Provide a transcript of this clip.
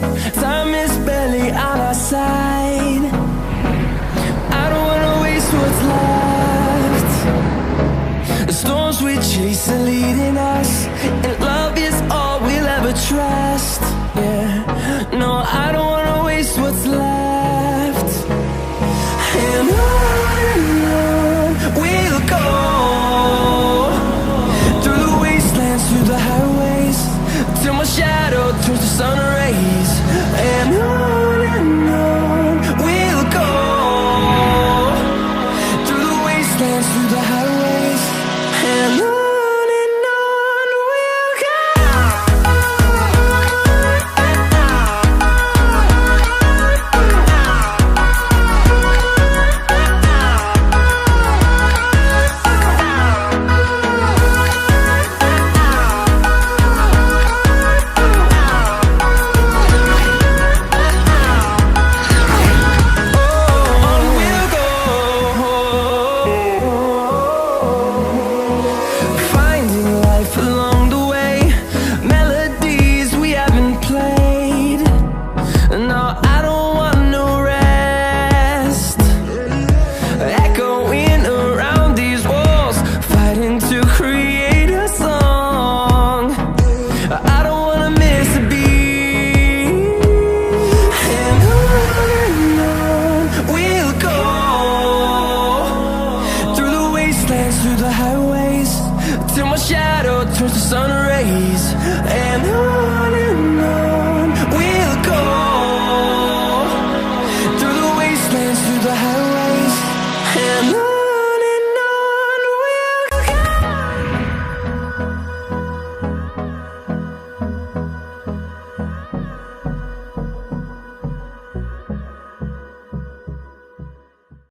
Time is barely on our side. I don't wanna waste what's left. The storms we chase are leading us, and love is all we'll ever trust. Yeah, no, I don't wanna waste what's left. And on we'll go, through the wastelands, through the highways, till my shadow turns to sun rays. And on